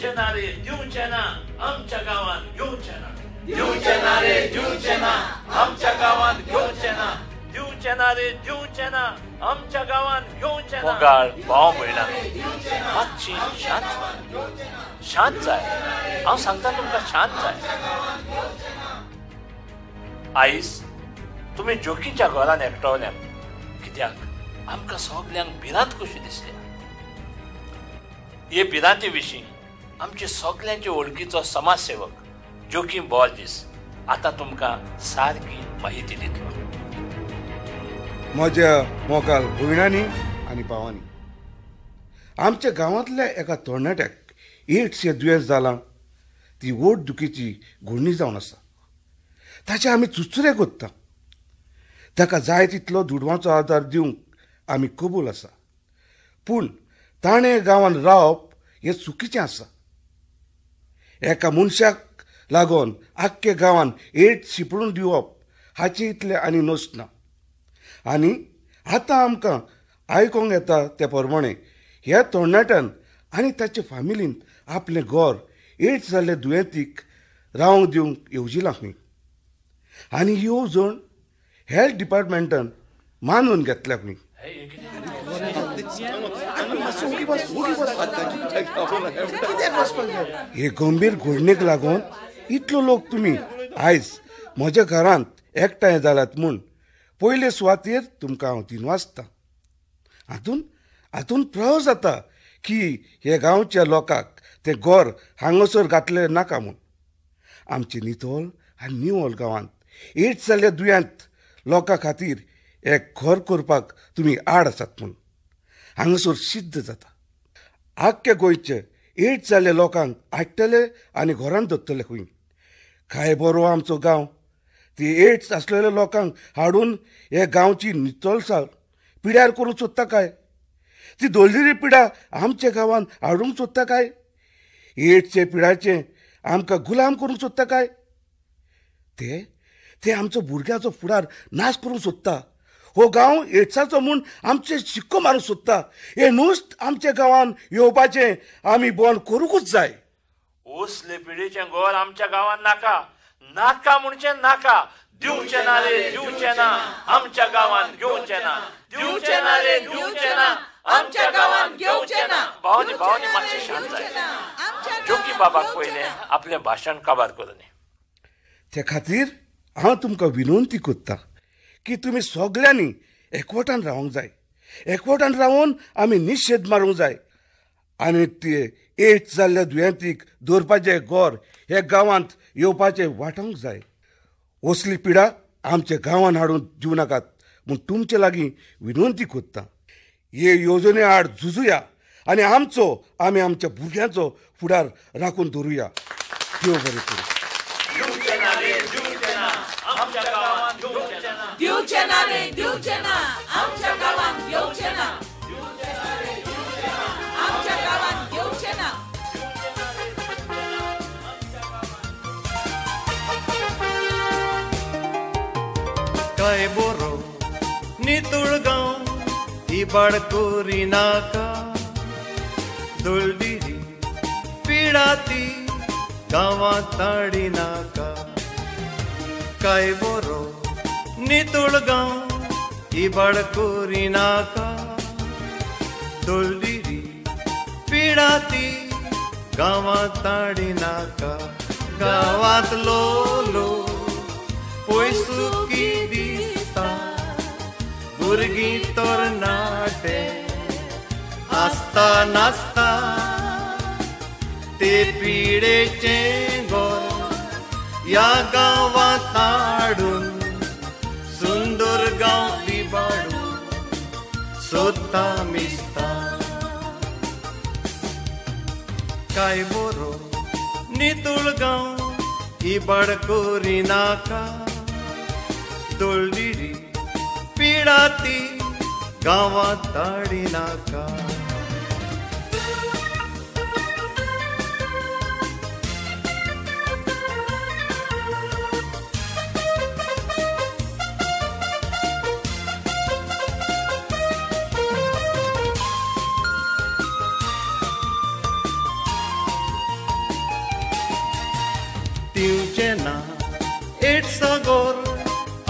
दिवचे ना रे दिवचे ना आमच्या गावात घेऊचे ना दिवचे ना रे दिवचे ना आमच्या गावात घेऊचे ना दिवचे ना रे दिवचे ना आमच्या गावात घेऊचे ना मोगाळ भाव म्हणला मातशी शांत शांत जाय हांव सांगता तुमकां शांत जाय आईस तुम्ही जोकीच्या घरान एकटवल्यात कित्याक आमकां सगल्यांक भिरांत कशी दिसल्या हे भिरांती विशीं आमचे सगल्यांचे वळखीचो समाजसेवक जोखीम बॉर्जिस आता तुमकां सारकी माहिती दितलो. म्हज्या मोगाल भयणांनी आनी भावांनी, आमच्या गांवांतल्या एका तरणाट्याक एड्स हें दुयेंस जालां ती ओट दुखीची घुंवडी जावन आसा. ताचे आमी चुचुरे कोत्ता. ताका जाय तितलो दुडवांचो आदार दिवंक आमी कबूल आसा, पूण ताणें गांवांत रावप हें चुकीचें आसा. एका मनशाक लागून आख्ख्या गांवांत एड्स शिंपडून दिवप हाचे इतलें आनी नोस्त ना. आनी आतां आमकां आयकोंक येता ते प्रमाणे ह्या तरणाट्यान आनी ताचे फॅमिलीन आपलें घर एड्स जाल्ल्या दुयेंतीक रावंक दिवंक येवजिलां खंय. आनी ही येवजण हेल्थ डिपार्टमेंटान मानून घेतल्या खंय. हे गंभीर घडणेक लागून इतलो लोक तुमी आयज म्हज्या घरांत एकठांय जाल्यात म्हूण पयले सुवातेर तुमकां हांव दिनवासता. हातून प्रव जाता की हे गांवच्या लोकांक तें घर हांगासर घातलें नाका म्हूण. आमचे नितोल आनी निवळ गांवांत एड्स जाल्ल्या दुयेंत लोकां खातीर एक घर करपाक तुमी आड आसात म्हूण हांगासर सिद्ध जाता. आख्ख्या गोंयचे एड्स जाल्ल्या लोकांक आयकतले आनी घरांत दवरतले खंय. काय बरो आमचो गांव ती एड्स आसलेल्या लोकांक हाडून हे गांवची नितळसाण पिड्यार करूंक सोदता काय? ती दवरलेली पिडा आमच्या गांवांत हाडूंक सोदता काय? एड्सचे पिडाचे आमकां गुलाम करूंक सोदता काय? ते आमचो भुरग्याचो फुडार नाश करूंक सोदता. हो गांव एड्साचो म्हूण आमचे शिक्को मारूंक सोदता. हे नुस्त आमच्या गांवांत येवपाचें आमी बंद करूंकूच जाय. उसले पिढीचें घर आमच्या गांवांत नाका. नाका म्हणचे नाका. दिवचे ना रे दिवचे ना आमच्या गांवांत घेवचे ना. दिवचे ना रे दिवचे ना आमच्या गांवांत घेवचे ना. भावानी मातशें शांत जाय. जोकी बाबाक पयलें आपलें भाशण काबार करून. ते खातीर हांव तुमकां विनंती करतां की तुमी सगल्यांनी एकवटान रावंक जाय. एकवटान रावून आमी निशेध मारूंक जाय आनी ते एड्स जाल्ल्या दुयेंतीक दवरपाचें घर हे गांवांत येवपाचें वाटावंक जाय. असली पिडा आमच्या गांवांत हाडून दिवं नाकात म्हूण तुमचे लागीं विनंती करतां. हे येवजणे आड झुजुया आनी आमी आमच्या भुरग्यांचो फुडार राखून दवरुया. देव बरें करूं. दिवचे ना रे दिवचे ना आमच्या गावात घेवचे ना. आमच्या गावात घेवचे ना. काय बरो नितळ गांव इबाड करी नाका. दळदिरी पिडा ती गांवांत हाडी नाका. काय बरो नितळ गांव इबाड करी नाका. दळदिरी पिडा ती गांवांत हाडी नाका. गांवांत लो पयसुकी दिसता. भुरगीं तरणाटे आसता नासता ते पिडेचें घर ह्या गांवांत हाडून सुंदर गांव इबाडून सोदता मिसता. काय बरो नितळ गांव इबाड करी नाका. दळदिरी पिडा ती गांवांत हाडी नाका.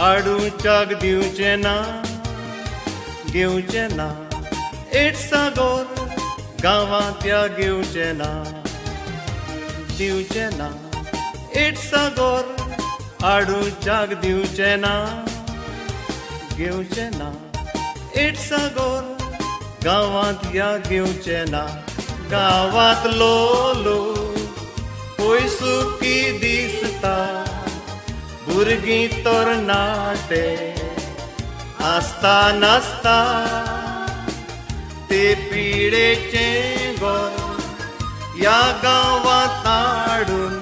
आडूच्याक दिवचे ना घेवचे ना एड्सा गोर गांवांत या घेवचे ना दिवचे ना एड्सा गोर आडूच्याक दिवचे ना घेवचे ना एड्सा गोर गांवांत या घेवचे ना गांवांत लोलो पयसुकी दिसता भुरगीं तरणाटे आसता नासता ते पिडेचे गोर या गांवांत हाडून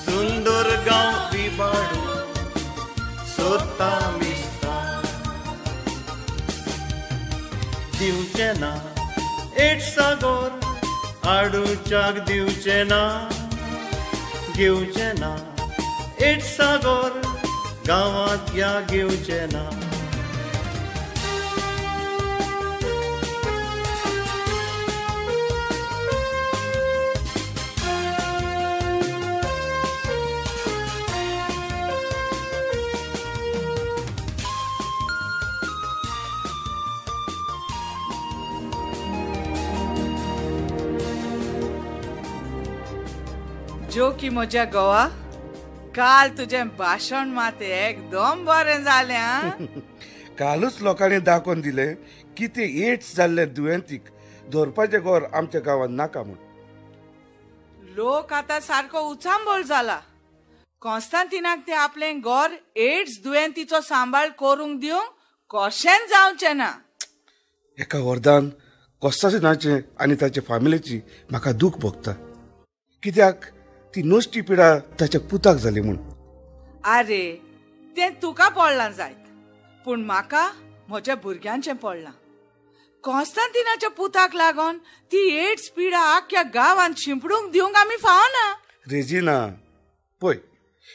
सुंदर गांव बिबाडून सोदता मिसता दिवचे ना एड्सा गोर आडूच्याक दिवचे ना घेवचे ना एड्सा गोर गांवांत या घेवचे ना जो की म्हज्या गोवा काल तुझे भाषण मात एकदम बरें जालें आं? कालूच लोकांनी दाखोवन दिले की ते एड्स जाल्ले दुयेंतीक दवरपाचें घर आमच्या गांवांत नाका म्हूण. लोक आतां सारको उचांबोळ जाला. कॉन्स्टांटिनाक ते आपलें घर एड्स दुयेंतीचो सांबाळ करूंक दिवंक कशेंच जावचें ना. एका वर्दान कॉस्टासिनाचे आनी ताचे फॅमिलीची म्हाका दूख भोगता. कित्याक ती नोश्टी पिडा ताच्या पुताक जाली म्हूण. आरे तें तुका पडलां जायत पूण म्हाका म्हज्या भुरग्यांचें पडलां. कॉन्स्टांटिनाच्या पुताक लागून ती एड्स पिडा आख्या गांवांत शिंपडूंक दिवंक आमी फावना. रेजिना पळय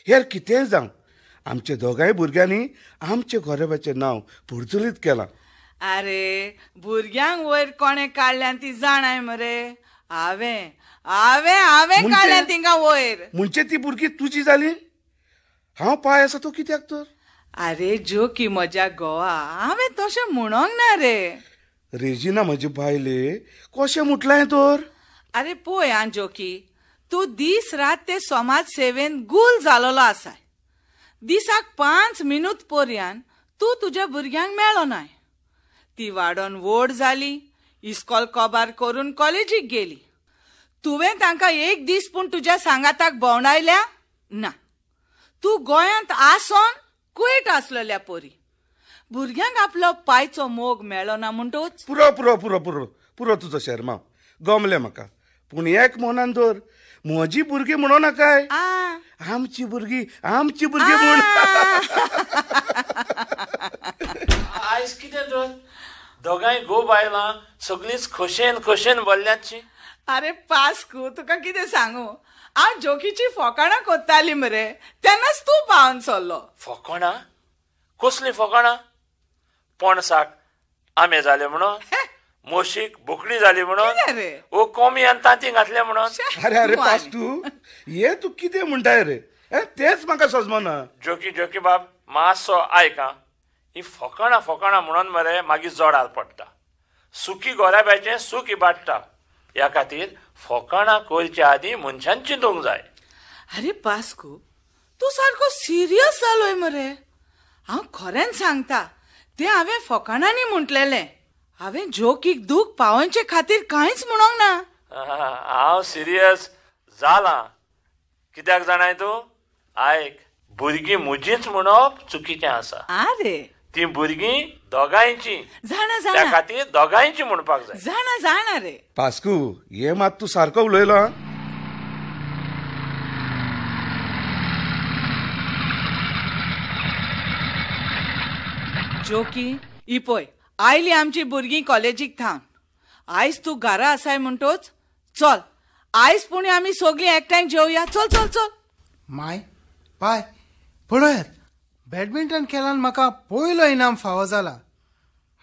हेर कितेंय जावं आमच्या दोगांय भुरग्यांनी आमच्या गोरेबाचें नांव पुर्तुलीत केलां. आरे भुरग्यांक वयर कोणे काडल्यान ती जाणाय मरे. हांवें हांवें हांवें काडल्यान तिंका वयर. म्हणजे ती भुरगीं तुजी जाली. हांव पाय आसा तो कित्याक तर. आरे जो की म्हज्या गोवा हांवें तशें म्हणोंक ना रे. रेजिना म्हजे बायले कशें मुटलां तर. आरे पळय आं जोकी तूं दीस रात ते समाज सेवेन गुल जालोलो आसाय. दिसाक 5 मिनूट पर्यान तूं तुज्या भुरग्यांक मेळ्ळो नाय. ती वाडोन व्हड जाली इस्कॉल कबार करून कॉलेजीक गेली. तुवें तांकां एक दीस पूण तुज्या सांगाताक भोंवडायल्या ना. तूं गोंयांत आसोन कुयट आसलेल्या पोरी. भुरग्यांक आपलो पायचो मोग मेळ्ळो ना म्हणटूच. पुरो पुरो पुरो पुरो पुरो तुजो शर्मा गमलें म्हाका. पूण एक मनान दवर म्हजी भुरगीं म्हणो नाकाय. आमची भुरगीं म्हूण. आयज कितें तर दोगांय गो बायलां सगळींच खोशेन खोशेन बोल्ल्याची. अरे पास्कू तुका कितें सांगू हांव जोकीची फकाणां कोत्ताली मरे तेन्नाच तूं पावन चल्लो. फकाणां कसलीं फकाणां. पणसाक आमे जाले म्हणून मोशीक बोकडी जाली म्हणून ओ कोमी आनी तांती घातले म्हणून. अरे अरे पास्तू हे तूं कितें म्हणटाय रे. तेच म्हाका सजमना. जोकी जोकी बाब मातसो आयका. ही फकाणां म्हणून मरे मागीर जोडार पडटा. सुकी गोराब्याचें सूख इबाडटा. ह्या खातीर फकाणां करच्या आदीं मनशान चिंतूंक जाय. अरे पास्कू तूं सारको सिरियस जालोय मरे. हांव खरेंच सांगता तें हांवें फकाणांनी म्हटलेलें. हांवें जोकीक दूख पावोवचे खातीर कांयच म्हणोंक ना. हांव सिरियस जालां. कित्याक जाणाय तूं. आयक भुरगीं म्हजींच म्हणप चुकीचें आसा. आरे ती भुरगीं दोगांयची. जाणा त्या जाणा खातीर दोगांयची म्हणपाक जाय. जाणा जाणा रे. पास्कू हे मात तूं सारको उलयलो. जोकी ही पळय आयली आमची भुरगीं कॉलेजीक थावन. आयज तूं घरा आसाय म्हणटोच चल आयज पुणे आमी सगळीं एकठांय जेवया. चल चल चल. माय पाय पळयात बॅडमिंटन खेळान म्हाका पयलो इनाम फावो जाला.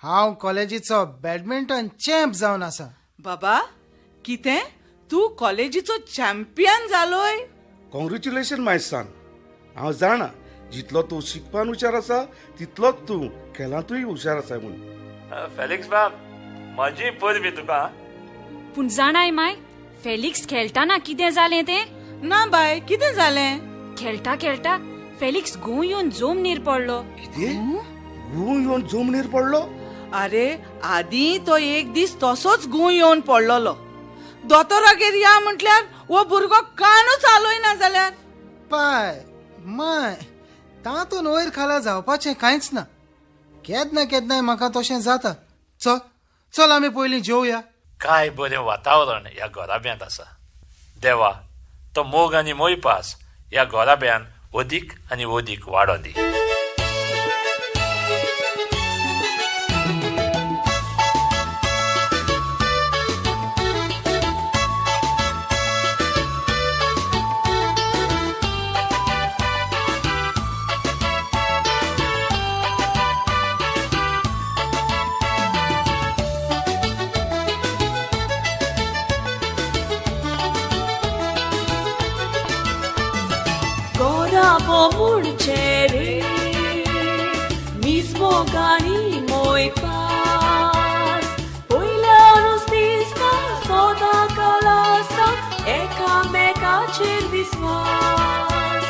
हांव कॉलेजीचो बॅडमिंटन चॅम्प जावन आसा. बाबा कितें तूं कॉलेजीचो चॅम्पियन जालोय. Congratulation my son. हांव जाणा जितलो तूं शिकपान हुशार आसा तितलोच तूं खेळांतूय हुशार आसा म्हूण. फेलिक्स बाब, म्हजी परबी तुका. पूण जाणाय माय, फेलिक्स खेळटाना कितें जालें तें? ना बाय, कितें जालें? खेळटा खेळटा फेलिक्स घुंव येवन जमनीर पडलो. कितें? घुंव येवन जमनीर पडलो? अरे, आदी तो एक दीस तसोच घुंव येवन पडलोलो. दोतोरागेर या म्हटल्यार वो भुरगो कानूच आलोय ना जाल्यार. पाय माय, तातून वयर खाला जावपाचें कांयच ना. केदना केदनाय म्हाका तशें जाता. चल चल आमी पयलीं जेवया. काय बरें वातावरण ह्या घोराब्यांत आसा. देवा, तो मोग आनी मोयपास ह्या घोराब्यान अदीक आनी अदीक वाडो दी. Murchere, mismo gani moi pas. Poilanos dista, soda kalasta, eka meka chervismas.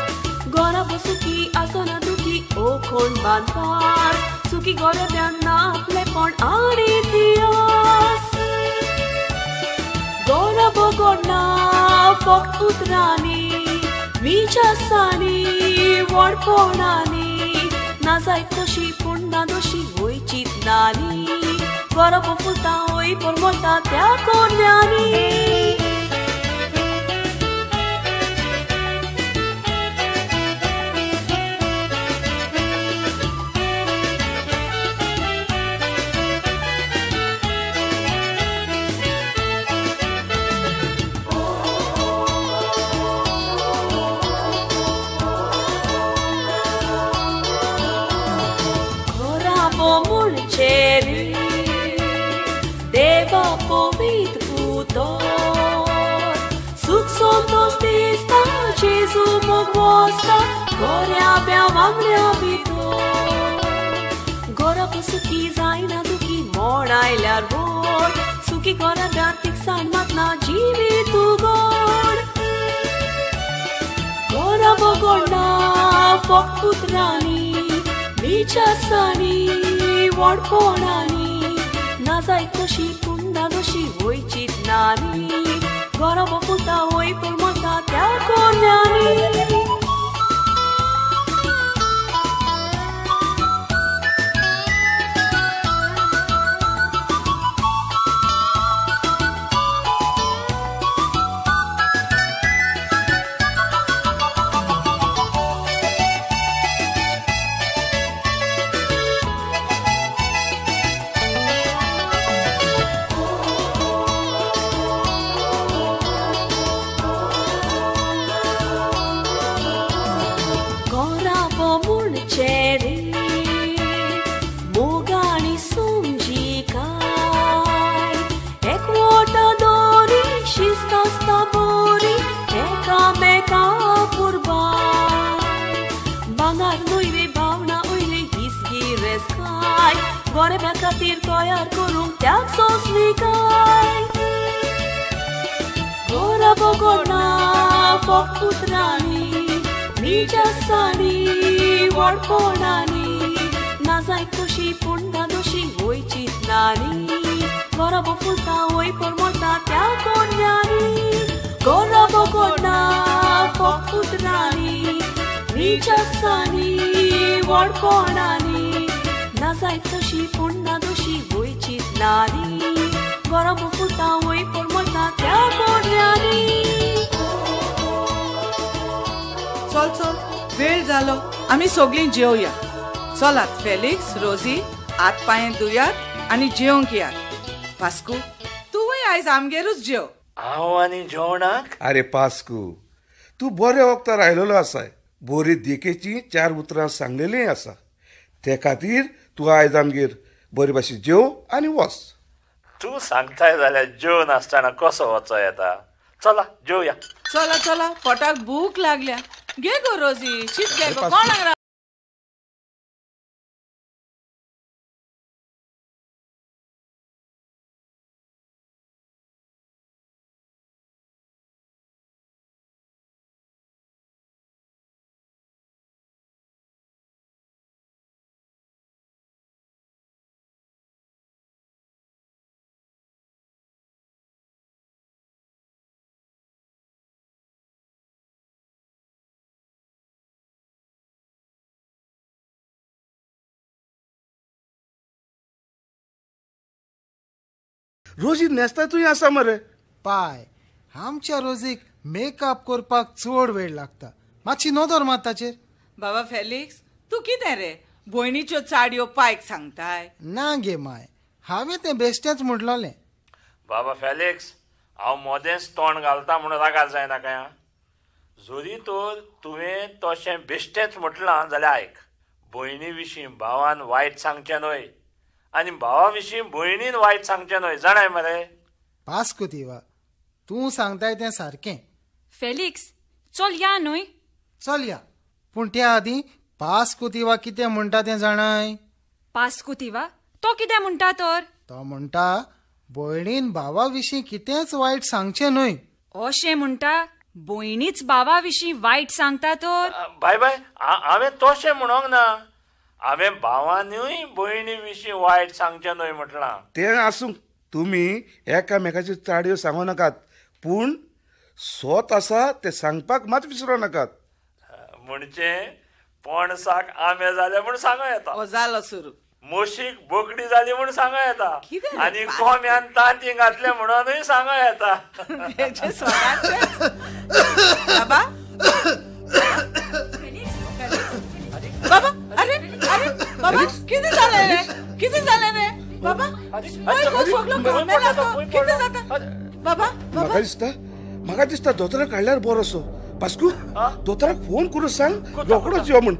Gora bosuki asona duki okon banpas. Suki gora bianna plepon aritias. Gora bogorna fok utrani. Michasani, warponani, nazai toshi punna doshi oi chitnani, gora populta oi pormota tea konyani. Deva povit putor, suc sontos dista, Jesu mogmosta, gorea bea mamlea vitor. Gora pusuki zaina duki morai larvor, suki gora datik san matna jivi tu gor. Gora bogorna fok putrani, michasani, warponani. Nazai toshi punda doshi oi chitnani, gora bopulta oi pormota tea konyani. Gore bea katir toiar kurung teak sos nikai. Gora bogorna fok putrani, michasani, warponani. Nazai toshi punda doshi oi chitnani, gora bopulta oi pormota tea konyani. Gora bogorna fok putrani, michasani, warponani. Nazai toshi punna doshi oi chitnani, gora bopulta oi pormota tea konyani. चल चल, वेळ जालो, आमी सगळीं जेवया. चलात Felix, रोजी, हात पांय धुयात आनी जेवंक यात. पास्कू, तूंय आयज आमगेरूच जेव. हांव आनी जेवणाक? अरे पास्कू, तूं बऱ्या वक्तार आयलोलो आसाय. बरी देखेची 4 उतरां सांगलेलीं आसा. ते खातीर तूं आयज आमगेर बरे भाशेन जेव आनी वच. तूं सांगताय जाल्यार जेवण आसतना कसो वचो येता. चला जेवया. चला चला, पोटाक भूक लागल्या. घे गो रोजी, शीत घे गो, कोणाक रोजी न्हेसतातूय आसा मरे. पाय आमच्या रोजीक मेकअप करपाक चड वेळ लागता. मातशी नदर मात ताचेर. बाबा फेलिक्स, तू कितें रे भयणीच्यो चाडयो पायक सांगताय? ना गे माय, हांवें तें बेश्टेंच म्हटलोलें. बाबा फेलिक्स, हांव मोदेंच तोंड घालता म्हणून रागार जायना काय? जोरी तर तुवें तशें बेश्टेंच म्हटलां जाल्यार आयक. भयणी विशीं भावान वायट सांगचें न्हय आनी भावा विशीं भयणीन वायट सांगचें न्हय, जाणाय मरे. पास कोतिवा, तूं सांगताय तें सारकें. फेलिक्स, चल या न्हय. चल या, पूण त्या आदीं पास कोतिवा कितें म्हणटा तें जाणाय? पास्कुतिवा तो कितें म्हणटा तर? तो म्हणटा भयणीन भावा विशीं कितेंच वायट सांगचें न्हय. अशें म्हणटा भयणीच भावा विशीं वायट सांगता तर? बाय बाय, हांवें तशें म्हणोंक ना. हांवें भावानूय भयणी विशीं वायट सांगचें न्हय म्हटलां. तें आसूं, तुमी एकामेकाच्यो चाडयो सांगू नाकात, पूण स्वत आसा तें सांगपाक मात विसरूं नाकात. म्हणजे पणसाक आंबे जाले म्हूण सांगो येता, जालो सुरू. मोशीक बोकडी जाली म्हूण सांगो येता, कितें? आनी कोंब्यान तांती घातले म्हणूनय सांगो येता. बाबा बाबा, अरे अरे बाबा, कितें जालें रे? कितें जालें रे बाबा? सगळो घामेला तो. कितें जाता बाबा? म्हाका दिसता दोतोराक काडल्यार बरो असो. पास्कू, दोतोराक फोन करून सांग रोखडोच यो म्हूण.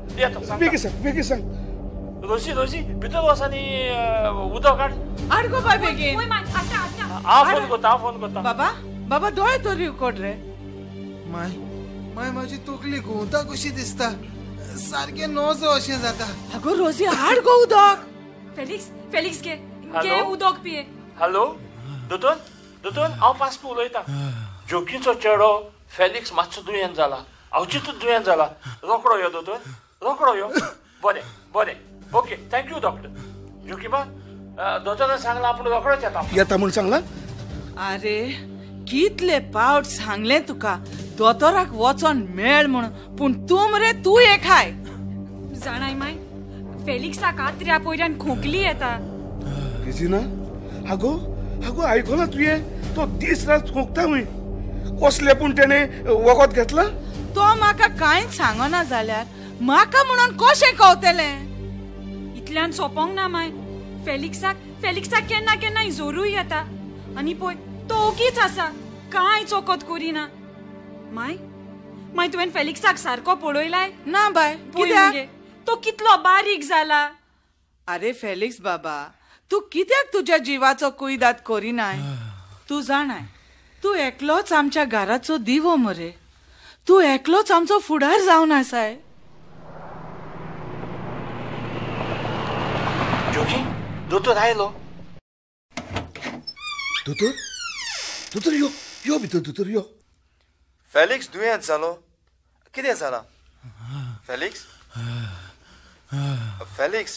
बेगी सांग. रोशी भितर वच आनी उदक काड. हाड गो बाय बेगीन. हांव फोन करता. बाबा दोळे तरी उकोड रे. माय म्हाजी तकली घुंवता कशी दिसता. सारकें नोजो अशें जाता. अगो रोजी, हाड गो उदक. फेलिक्स घे उदक पिये. हॅलो दोतोर, हांव पास्कू उलयतां. जोकीचो चेडो फेलिक्स मातसो दुयेंत जाला, अवचितूच दुयेंत जाला. रोखडो यो दोतोर, रोखडो यो. बरें, ओके, थँक्यू डॉक्टर. जोकीबा, दोतोरान सांगलां आपूण रोखडोच येता म्हूण सांगलां. अरे कितले पावट सांगलें तुका दोतोराक वचोन मेळ म्हणून, पूण तूं मरे तूं एक हाय. जाणाय माय, फेलिक्साक आत्र्या पयल्यान खोंकली येता. किजिना, आगो आयकलां तुवें? तो दीस रात खोंकता हुंय. कसले पूण तेणें वखद घेतला? तो म्हाका कांयच सांगना जाल्यार म्हाका म्हणून कशें कवतलें? इतल्यान सोपोंक ना माय. फेलिक्साक केन्ना जोरूय येता आनी पळय तो ओगीच आसा, कांयच वखद करिना. माय तुवें फेलिक्साक सारको पळयलाय? ना बाय, कित्याक? तो कितलो बारीक जाला. अरे फेलिक्स बाबा, तू कित्याक तुज्या जिवाचो कुयदाद करिनाय? तू जाणाय, तू एकलोच आमच्या घराचो दिवो मरे. तू एकलोच आमचो फुडार जावन आसाय. जोगी, दोतोर आयलो. दोतोर यो भितर, दोतोर यो. फेलिक्स दुयेंत जालो. कितें जाला फेलिक्स,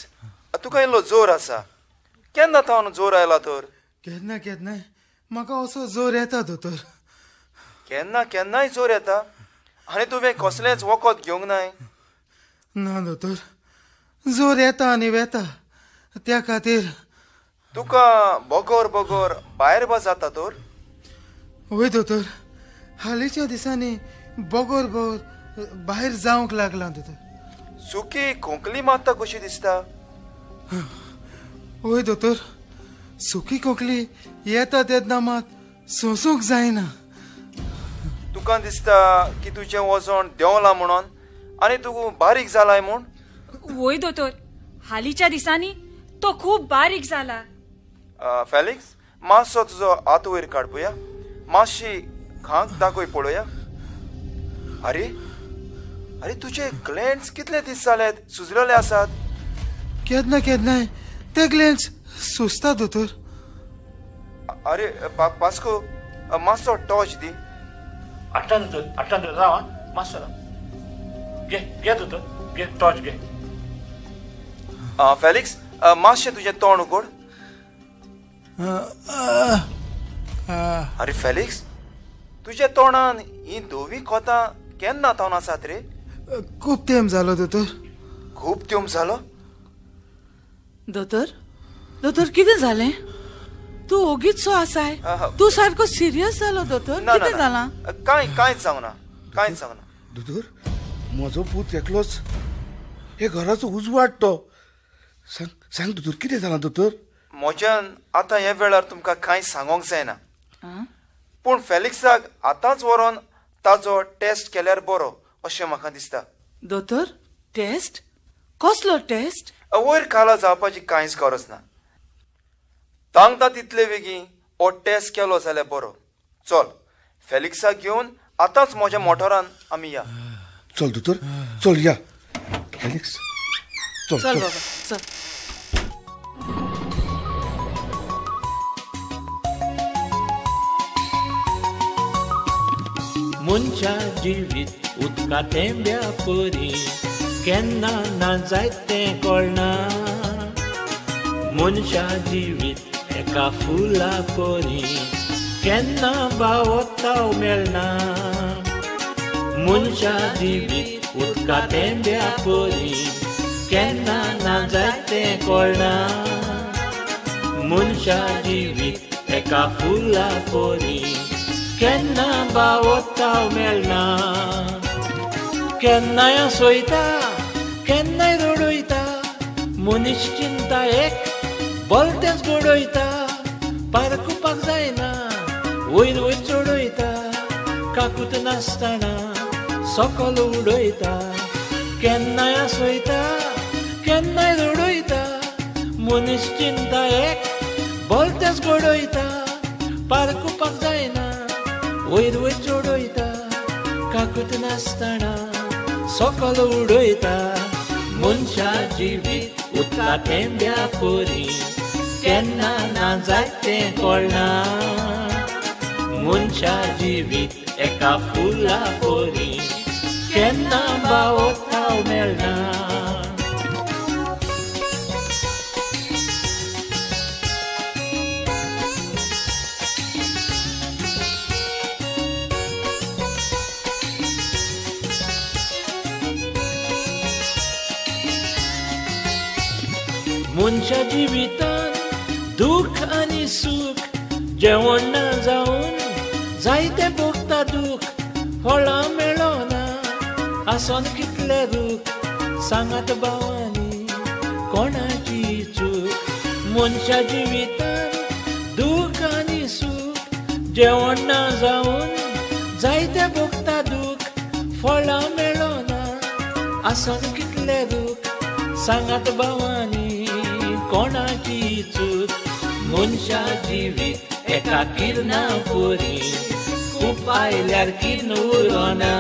तुका इल्लो जोर आसा. केन्ना तावन जोर आयला तर? केन्ना म्हाका असो जोर येता दोतोर. केन्नाय जोर येता आनी तुवें कसलेंच वखद घेवंक नाय? ना दोतोर, जोर येता आनी वेता. त्या खातीर तुका बोगोर भायर जाता तर? वय दोतोर, हालींच्या दिसांनी बोगोर भायर जावंक लागला दोतोर. सुकी खोंकली मारता कशी दिसता? वय दोतोर, सुकी खोंकली येता तेन्ना मात सोंसूंक जायना. तुका दिसता की तुजें वजन देंवलां म्हणून आनी तूं बारीक जालाय म्हूण? वय दोतोर, हालींच्या दिसांनी तो खूब बारीक जाला. फेलिक्स, मातसो तुजो हात वयर काड पळया. मातशी खांक दाखय पळोवया. अरे तुजे ग्लँड्स कितले दीस जालेत सुजलेले आसात? केन्नाय ते ग्लँड्स सुजता दोतोर. अरे पास्को, मातसो टॉर्च दी. हाडटा दोतोर, राव मातसो राव. घे दोतोर, घे टॉर्च घे. फेलिक्स, मातशें तुजें तोंड उगड. अरे फेलिक्स, तुज्या तोंडान ही धोवी खोतां केन्ना तावन आसात रे? खूब तेंप जालो दोतोर. खूब तेंप जालो? दोतोर कितें जालें? तू ओगीच सो आसाय तू सारको सिरियस जालो दोतोर कितें जालां कांयच सांगना कांयच सांगना दोतोर म्हजो पूत एकलोच हे घराचो उजवाड तो सांग दोतोर कितें जालां दोतोर म्हज्यान आतां हे वेळार तुमकां कांयच सांगोंक जायना पूण फॅलिक्साक आतांच व्हरोन ताजो टेस्ट केल्यार बरो अशें म्हाका दिसता दोतोर टेस्ट कसलो टेस्ट वयर काला जावपाची कांयच गरज ना तांकां तितले बेगीन हो टेस्ट केलो जाल्यार बरो चल फॅलिक्साक घेवन आतांच म्हज्या मोटरान आमी या चल दोतोर चल या फॅलिक्स चल बाबा चल मनशा जिवीत उदका तेंब्या परी केन्ना ना जायत तें कळना मनशा जिवीत एका फुला परी केन्ना बावताव मेळना मनशा जिवीत उदका तेंब्या परी केन्ना ना जायत तें कळना मनशा जिवीत एका फुला परी केन्ना बावताव मेळना केन्नाय सोयता केन्नाय रडयता मनीस चिंता एक बलतेच घडयता पारकुपाक जायना वयर वयर चडयता काकूत नासतना सकल उडयता केन्नाय सोयता केन्नाय रडयता मनीस चिंता एक बलतेच घडयता पारकुपाक जायना वयर वयर चडयता काकूत नासतना सकल उडयता मनशा जिवीत उदका तेंब्या परी केन्ना ना जायत तें कळना मनशा जिवीत एका फुला परी केन्ना बावताव मेळना मनशा जिवितान दुख आनी सुख जेवण ना जावन जायते भोगता दुख फळां मेळना आसन कितले रूख सांगात भावांनी कोणाची चूक मनशा जिवितान दुख आनी सुख जेवण ना जावन जायते भोगता दुख फळां मेळना आसन कितले रूख सांगात भावांनी कोणाची चूक मनशा जिवीत एका किरणा परी खूब आयल्यार किरण उरोना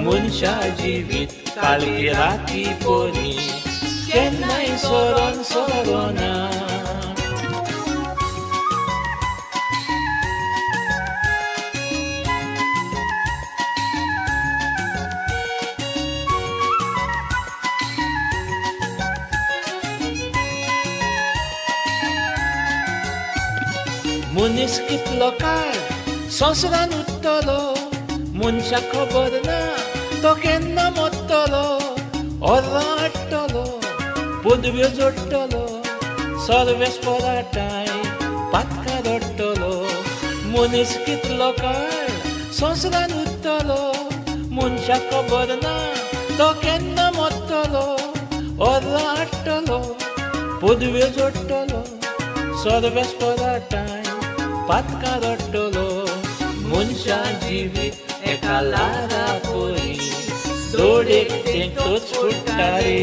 मनशा जिवीत काळी राती परी केन्नाय सोरोन सोरोना मनीस कितलो काळ संवसारान उत्तलो मनशाक खबर ना तो केन्ना मरतलो ओर्रां हाडटलो पदव्यो जोडटलो सर्वेस पराटाय पातकां रडटलो मनीस कितलो काळ संवसारान उत्तलो मनशाक खबर ना तो केन्ना मरतलो ओर्रां हाडटलो पदव्यो जोडटलो सर्वेस पराटाय पातकां रडटलो मनशा जिवीत एका लारा परी दोडेक तेंचोच फुट्टा रे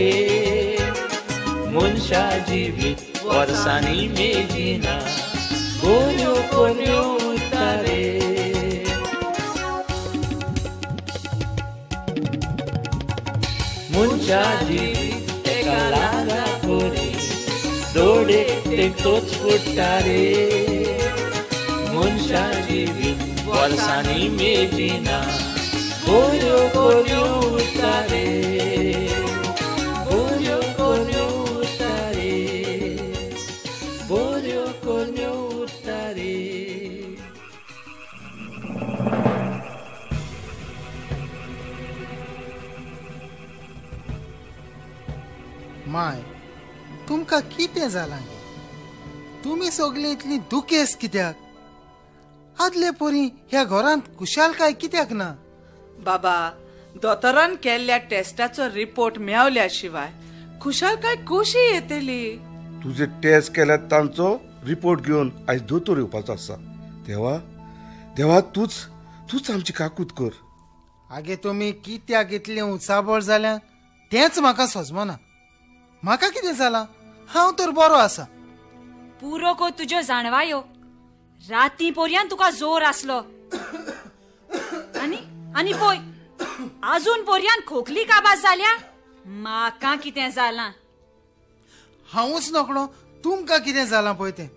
मनशा जिवीत वर्सांनी मेजिना गोऱ्यो कोऱ्यो उरता रे मनशा जिवीत एका लारा परी दोडेक तेंचोच फुट्टा रे मनशा जिवीत वर्सांनी मेजिना गोऱ्यो कोऱ्यो उरता रे गोऱ्यो कोऱ्यो उरता रे गोऱ्यो कोऱ्यो उरता रे माय तुमकां कितें जालां तुम्ही सगळी इतली दुखेस कित्याक आदले पोरी ह्या घरांत कुशालकाय कित्याक ना बाबा दोतोरान केल्ल्या टेस्टाचो रिपोर्ट मेळवल्या शिवाय खुशालकाय कशी येतली तुझे टेस्ट केल्यात तांचो रिपोर्ट घेवन आयज दोतोर येवपाचो आसा देवा देवा तूच आमची काकूत कर आगे तुम्ही कित्याक इतले उचाबळ जाल्या तेच म्हाका सजमना म्हाका कितें जाला हांव तर बरो आसा पुरो को तुज्यो जाणवायो राती पोरयान तुका जोर आसलो आनी पळय अजून पोरयान खोकली काबास जाल्या म्हाका कितें जालां हांवूच नकळो तुमकां कितें जालां पळय तें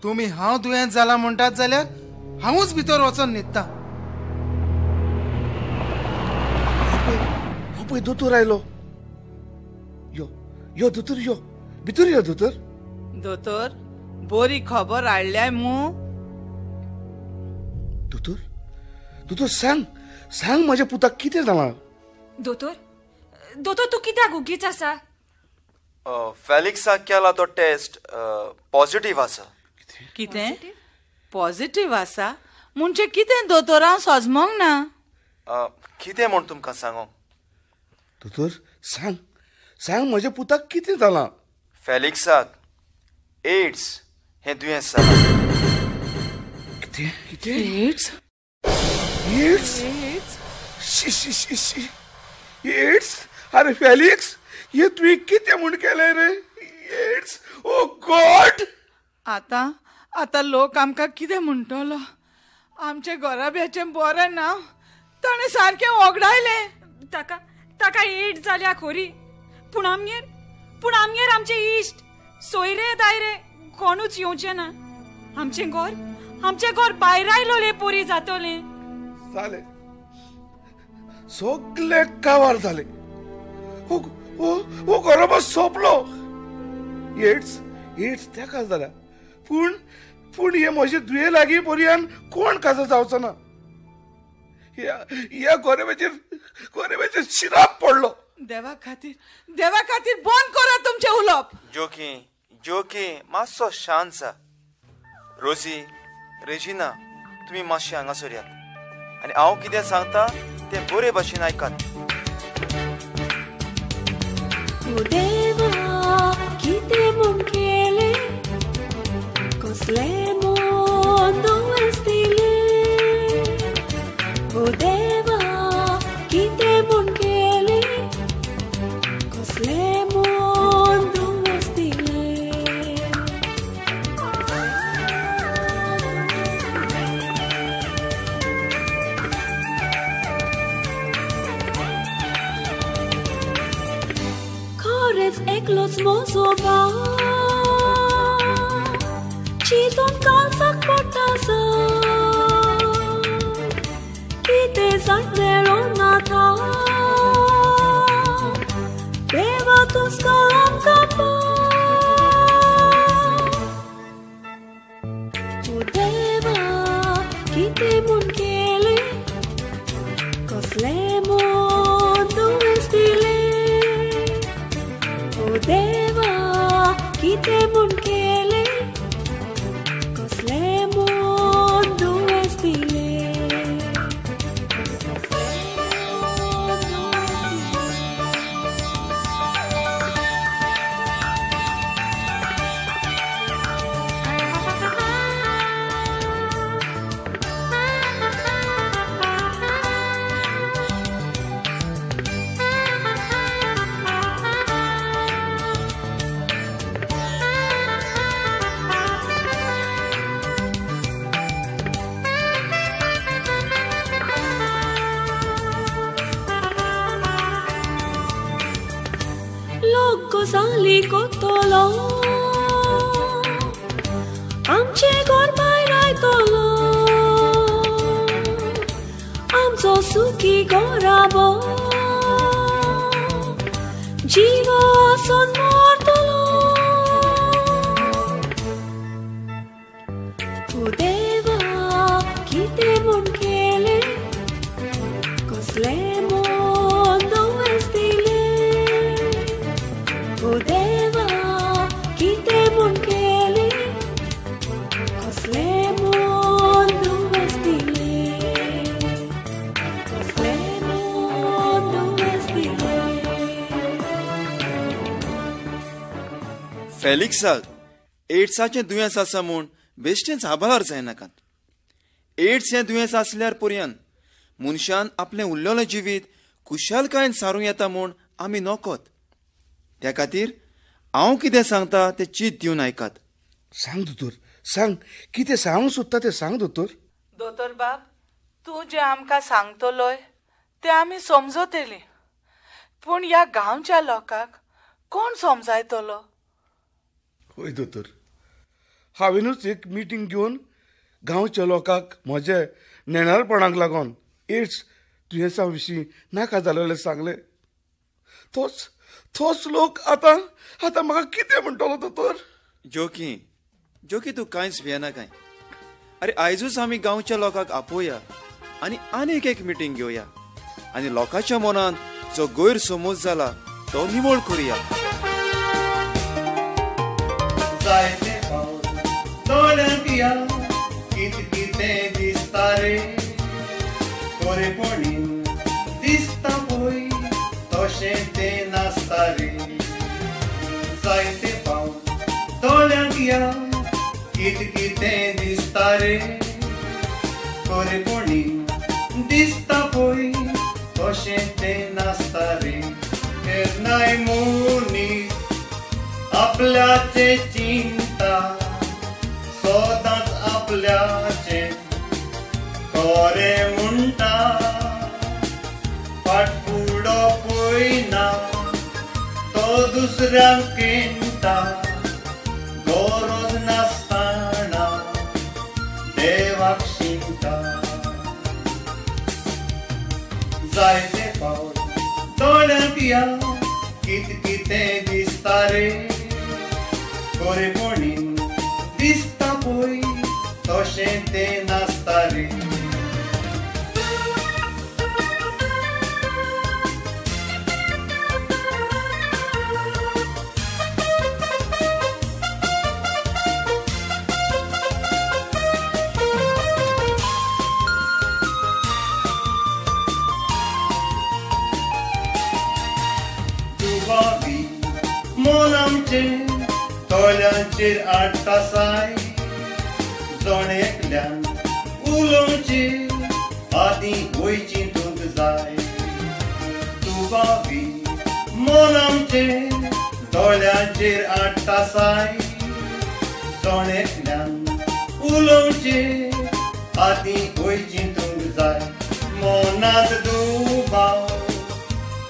तुमी हांव दुयेंत जाला म्हणटात जाल्यार हांवूच भितर वचोन न्हिदता हो पळय दोतोर आयलो यो दोतोर यो भितर यो दोतोर दोतोर बरी खबर हाडल्याय मू दोतोर सांग माझ्या पुताक कितें जालां दोतोर तू कित्याक उगीच आसा फेलिक्साक केला तो टेस्ट पॉझिटिव्ह आसा कितें पॉझिटिव्ह आसा म्हणजे कितें दोतोरां सजमोंक ना कितें म्हूण तुमकां सांगू दोतोर सांग म्हज्या पुताक कितें जालां फेलिक्साक एड्स हें दुयेंस जालां कितें एड्स एड्स अरे फेलिक्स हे तुवें कितें म्हूण केलें रे एड्स ओ गॉड आतां लोक आमकां कितें म्हणटलो आमच्या घराब्याचें बरें नांव ताणें सारकें ओगडायलें ताका एड्स जाल्या खोरी पूण आमगेर आमचे इश्ट सोयरे दायरे कोणूच येवचे ना आमचें घर भायर आयलोले पोरी जातोलें जालें सगळे कावार जाले हो गरोबा सोंपलो एड्स तेका जाल्या पूण हे म्हजे दुये लागीं पर्यान कोण काजो जावचो ना ह्या गोरेबाचेर शिराप पडलो देवा खातीर बंद करा तुमचे उलोवप जोकी मातसो शांत जा रोजी रेजिना तुमी मातशे हांगासर यात आनी हांव कितें सांगता तें बरे भशेन आयकात देवा कितें म्हूण केलें कसलें मन दुयेंस दिलें ओ देवा कितें म्हूण केलें कसलें मन दुयेंस दिलें खरेंच एकलोच म्हजो भाव चिंतून काळजाक पडटा कितें जातलेलो नाथा देवा तुजका आमकां ओ देवा कितें म्हूण केलें कसलें मन दुयेंस दिलें ओ देवा कितें म्हूण केलें कसलें मन दुयेंस दिलें गजाली कोत्तलो आमचे घर भायर आयतलो आमचो सुखी घोराबो जीव आसून मरतलो ओ देवा कितें म्हूण केलें कसलें मन दुयेंस दिलें ओ देवा कितें म्हूण केलें फेलिक्साक एड्साचें दुयेंस आसा म्हूण बेश्टें साबार जायनाकात. एड्स हें दुयेंस आसल्यार पर्यंत मनशान आपलें उरलेलें जिवीत खुशालकायेन सारूं येता म्हूण आमी नोकोत. त्या खातीर हांव कितें सांगता तें चीत दिवन आयकात. सांग दोतोर, सांग. कितें सांगूंक सोदता तें सांग दोतोर. दोतोर बाब, तूं जें आमकां सांगतलोय तें आमी समजतली, पूण ह्या गांवच्या लोकांक कोण समजायतलो? होय दोतोर, हांवेनूच एक मिटींग घेवन गांवच्या लोकांक म्हजे नेणारपणाक लागून एड्स दुयेंसा विशीं नाका जालेलें सांगलें. तोच लोक आतां म्हाका कितें म्हणटलो दोतोर? जोकी तूं कांयच भियेना काय. अरे आयजूच आमी गांवच्या लोकांक आपोवया आनी आनीक एक मिटींग घेवया आनी लोकांच्या मनान जो गैरसमज जाला तो निवळ करुया. जायते फावट दोळ्यांक या कितें दिसता रे, खरेपणीन दिसता पळय तशें तें नासता रे. जायते फावट दोळ्यांक या कितें दिसता रे, खरेपणीन दिसता पळय तशें तें नासता रे. केन्नाय मनीस आपल्याचे चिंता, सदांच आपल्याचे खरें म्हणटा, फाटफुडो पळयना तो दुसऱ्यांक केंटा, गरज नासतना देवाक शिंता. जायते फावट दोळ्यांक या कितें दिसता रे, खरेपणीन दिसता पळय तशें तें नासता रे. दुबावी मोल आमचें तोल्यांचेर आडटा साय, जण एकल्यान उलोवचें आदीं वयचीं दूग जाय. दुबावी मोल आमचें तोल्यांचेर आडटा साय, जण एकल्यान उलोवचें आदीं वयचीं दूग जाय. मोनात दुबाव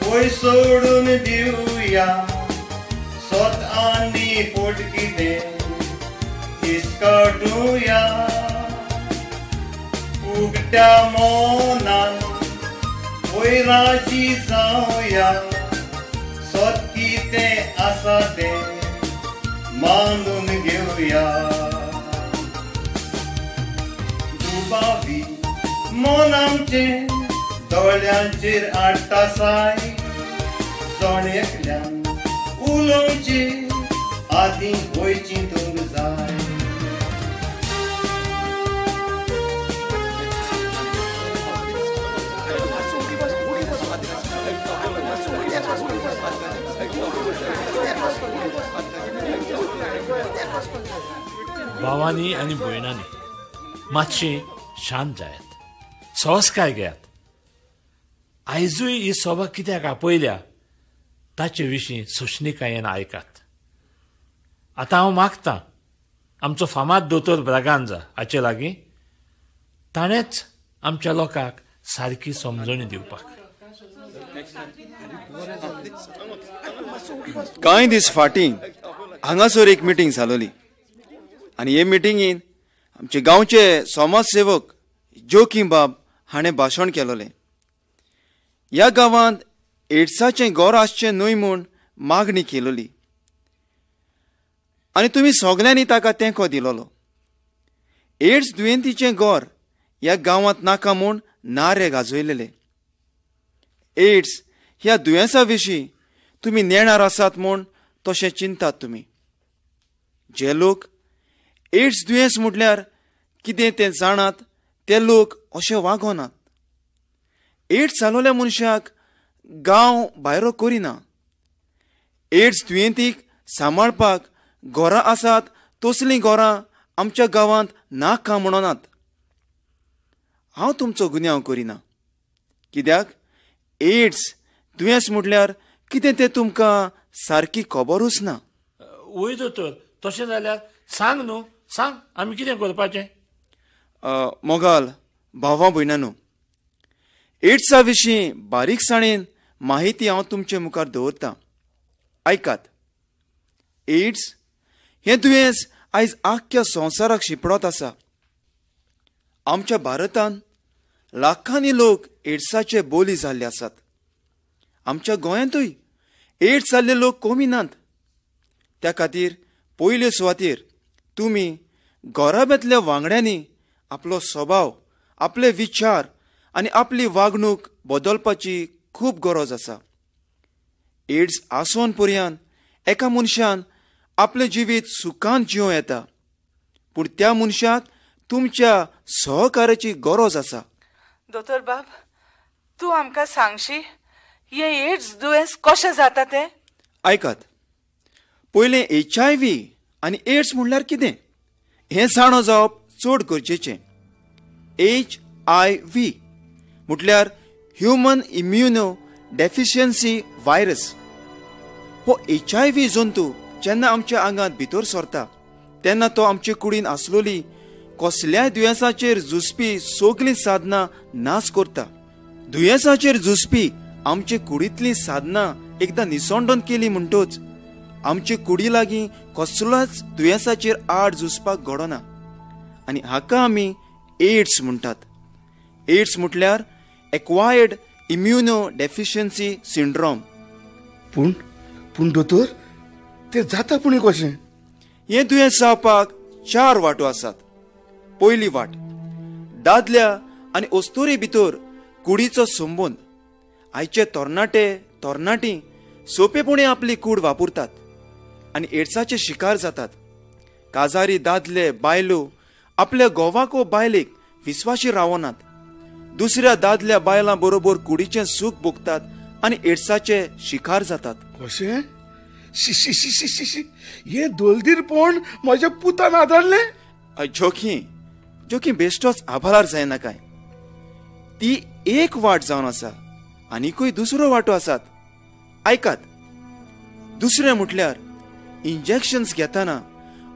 पळय सोडून दिवया, सोत आनी पोट कितें इसकटुया. उगट्या मोनान वैराची जावया, सोत कितें आसा तें मांडून घेवया. दुबावी मोन आमचें दोळ्यांचेर आडटा साय, जण एकल्यान उलोवचें आदीं वयचीं दूग जाय. भावांनी आनी भयणांनी मातशी शांत जायात, संस्कार घेयात. आयजूय ही सभा कित्याक आपयल्या ताचे विशीं सुशनिकायेन आयकात. आतां हांव मागतां आमचो फामाद दोतोर ब्रागांजा हाचे लागीं ताणेंच आमच्या लोकांक सारकी समजणी दिवपाक. कांय दीस फाटीं हांगासर एक मिटींग जालोली आनी हे मिटींगेन आमचे गांवचे समाजसेवक जोकीम बाब हाणें भाशण केलोलें. ह्या गांवांत एड्साचें गोर आसचें न्हय म्हूण मागणी केलोली आनी तुमी सगल्यांनी ताका तेंको दिलोलो. एड्स दुयेंतीचें गोर ह्या गांवांत नाका म्हूण नारे गाजयलेले. एड्स ह्या दुयेंसा विशीं तुमी नेणार आसात म्हूण तशें चिंतात तुमी. जे लोक एड्स दुयेंस म्हटल्यार कितें तें जाणात ते लोक अशें वागोनात. एड्स जालोल्या मनशाक गांव भायरो करिना. एड्स दुयेंतीक सांबाळपाक घरां आसात तसलीं घरां आमच्या गांवांत नाका म्हणनात. हांव तुमचो गुन्यांव करिना, कित्याक एड्स दुयेंस म्हटल्यार कितें तें तुमकां सारकी खबरूच ना. वय दोतोर, तशें जाल्यार सांग न्हू, सांग आमी कितें करपाचें. मोगाल भावां भयणांनो, एड्सा विशीं बारीकसाणेन माहिती हांव तुमचे मुखार दवरतां. आयकात. एड्स हें दुयेंस आयज आख्ख्या संवसाराक शिपडत आसा. आमच्या भारतांत लाखांनी लोक एड्साचे बोली जाल्ले आसात. आमच्या गोंयांतूय एड्स जाल्ले लोक कमी नात. त्या खातीर पयले सुवातेर तुमी घराब्यांतल्या वांगड्यांनी आपलो स्वभाव, आपले विचार आनी आपली वागणूक बदलपाची खूब गरज आसा. एड्स आसोन पर्यंत एका मनशान आपलें जिवीत सुखान जिवं येता, पूण त्या मनशाक तुमच्या सहकार्याची गरज आसा. दोतोर बाब, तूं आमकां सांगशी हे एड्स दुयेंस कशें जाता तें? आयकात. पयलें HIV आनी एड्स म्हणल्यार कितें हें जाणो जावप चड गरजेचें. HIV म्हटल्यार ह्युमन इम्युनो डेफिशियन्सी व्हायरस. हो HIV जंतू जेन्ना आमच्या आंगांत भितर सरता तेन्ना तो आमचे कुडीन आसलोली कसल्याय दुयेंसाचेर झुजपी सगलीं साधनां नाश करता. दुयेंसाचेर झुजपी आमचे कुडींतलीं साधनां एकदां निसंडून केली म्हणटच आमचे कुडी लागीं कसलोच दुयेंसाचेर आड झुजपाक घडना, आनी हाका आमी एड्स म्हणटात. एड्स म्हटल्यार एक्वायर्ड इम्युनो डेफिशियन्सी सिंड्रोम. पूण दोतोर, तें जाता पूण कशें? हें दुयेंस जावपाक 4 वाटो आसात. पयली वाट, दादल्या आनी अस्तुरी भितर कुडीचो संबंद. आयचे तरणाटी सोंपेपणी आपली कूड वापरतात आनी एड्साचे शिकार जातात. काजारी दादले बायलो आपल्या घोवाक वा बायलेक विस्वाशी रावनात. दुसऱ्या दादल्या बायलां बरोबर कुडीचें सूख भोगतात आनी एड्साचे शिकार जातात. कशें? हे दोलदीरपण म्हज्या पुतान आदारलें? जोखी बेश्टोच आभार जायना काय. ती एक वाट जावन आसा, आनीकूय दुसरो वाटो आसात. आयकात. दुसरें म्हटल्यार इंजेक्शन्स घेतना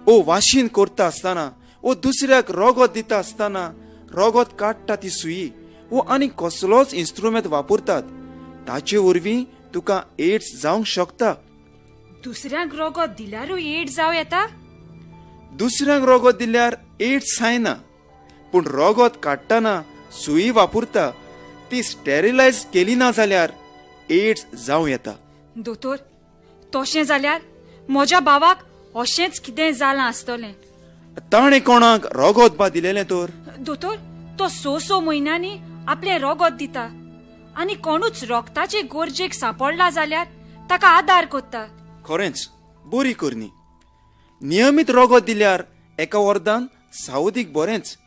ओ वाशीन करता आसतना ओ दुसऱ्याक रोगत दिता आसतना रोगत काडटा ती सुई वो आनी कसलोच इन्स्ट्रुमेंट वापरतात ताचे वरवीं तुका एड्स जावंक शकता. दुसऱ्याक रोगत दिल्यारूय एड्स जावं येता? दुसऱ्यांक रोगत दिल्यार एड्स जायना, पूण रोगत काडटना सुई वापरता ती स्टेरिलायज केली ना जाल्यार एड्स जावं येता. दोतोर, तशें जाल्यार म्हज्या भावाक अशेंच कितें जालां आसतलें. ताणें कोणाक रोगत बा दिलेलें तर? दोतोर, तो 6 म्हयन्यांनी आपलें रोगत दिता आनी कोणूच रोगताचे गरजेक सांपडला जाल्यार ताका आदार करता. खरेंच बरी करनी. नियमीत रोगत दिल्यार एका वरदान सावधीक बरेंच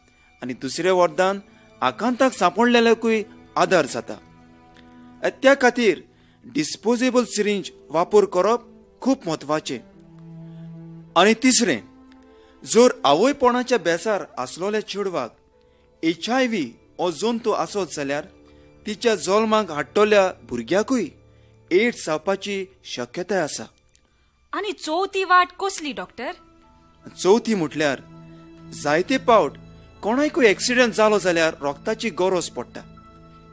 आनी दुसऱ्या वरदान आकांताक सांपडलेल्याकूय आदार जाता. त्या खातीर डिस्पोजेबल सिरिंज वापर करप खूब म्हत्वाचें. आनी तिसरें, जर आवयपणाच्या बेजार आसलोल्या चेडवाक HIV हो जंतू आसत जाल्यार तिच्या जल्माक हाडटल्या भुरग्याकूय एड्स जावपाची शक्यताय आसा. आनी चवथी वाट कसली डॉक्टर? चवथी म्हटल्यार जायते पावट कोणाकूय एक्सिडेंट जालो जाल्यार रोगताची गरज पडटा.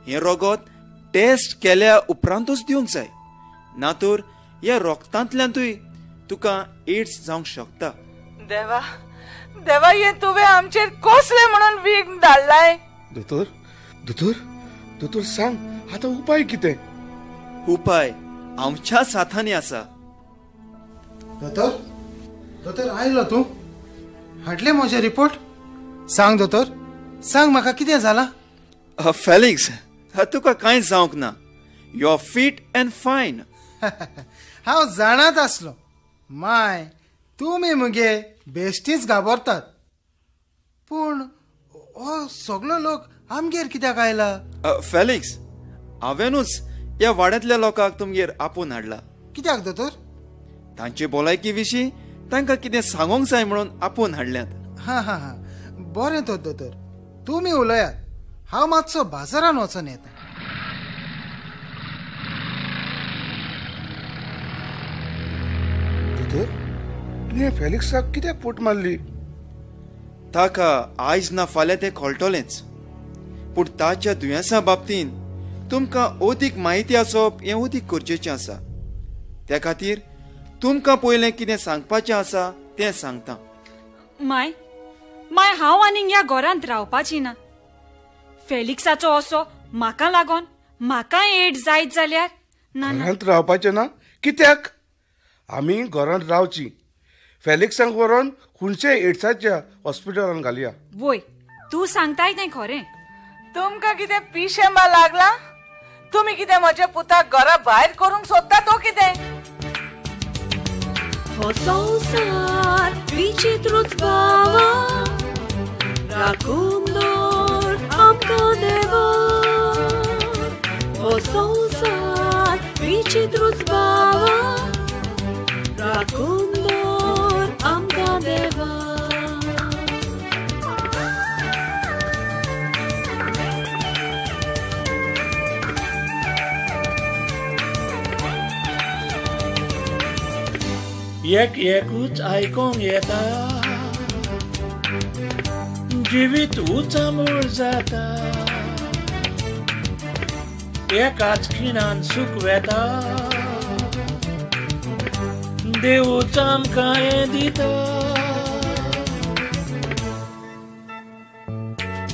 हें रोगत टेस्ट केल्या उपरांतूच दिवंक जाय, ना तर ह्या रोगतांतल्यानूय तुका एड्स जावंक शकता. देवा, हे तुवें आमचेर कसले म्हणून विघ्न धाडलाय? दोतोर सांग, आतां उपाय कितें? उपाय आमच्याच हातांनी आसा. दोतोर आयलो तूं? हाडले म्हजे रिपोर्ट? सांग दोतोर, सांग म्हाका कितें जालां? फेलिक्स, तुका कांयच जावंक ना. यू आर फीट अँड फायन. हांव जाणात आसलो. माय, तुमी मुगे बेश्टीच घाबरतात. पूण हो सगळो लोक आमगेर कित्याक आयला? फेलिक्स, हांवेनूच ह्या वाड्यांतल्या लोकांक तुमगेर आपोवन हाडला. कित्याक दोतोर? तांचे भलायकी विशीं तांकां कितें सांगोंक जाय म्हणून आपोवन हाडल्यात. हा हा हा बरें तर दोतोर, तुमी उलयात, हांव मातसो बाजारान वचून येता. दोतोर, तुवें फेलिक्साक कित्याक पोट मारली? ताका आयज ना फाल्यां तें कळटलेंच, पूण ताच्या दुयेंसा बाबतींत तुमकां अदीक म्हायती आसप हें अदीक गरजेचें आसा. त्या खातीर तुमकां पयलें कितें सांगपाचें आसा तें सांगता. माय हांव आनीक ह्या घरांत रावपाची ना. फेलिक्साचो असो म्हाका लागोन म्हाका एड्स जायत जाल्यार घरांत रावपाचें ना? कित्याक? आमी घरांत रावची. फेलिक्सांक व्हरोन खंयच्या एड्साच्या हॉस्पिटलांत घालया. वय, तूं सांगताय तें खरें. तुमकां कितें पिशेंबा लागला? तुमी कितें म्हज्या पुताक घरा भायर करूंक सोदता तो कितें? हो संसार विचित्रूच बावा, राखून दवर आमकां देवा. हो संसार विचित्रूच बावा, राखून दवर आमकां देवा. एक एकूच आयकोंक येता, जिवीत उचामूळ जाता. एकाच खिणान सूख वेता, देवूच आमकां हें दिता.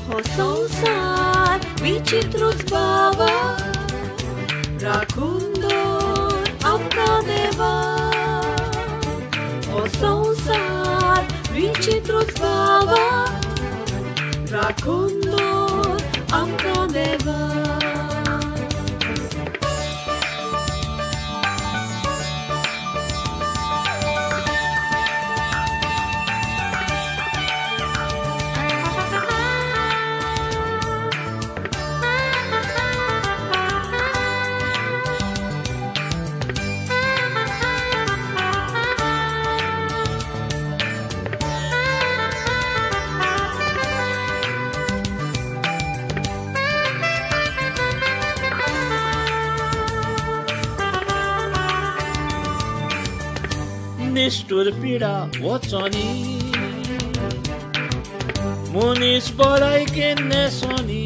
हो संसार विचित्रूच बावा, राखून दवर आमकां देवा. हो संसार विचित्रूच बावा, राखून दवर आमकां देवा. निष्ठुर पिडा वचोनी, मनीस बळायकेन नेसोनी.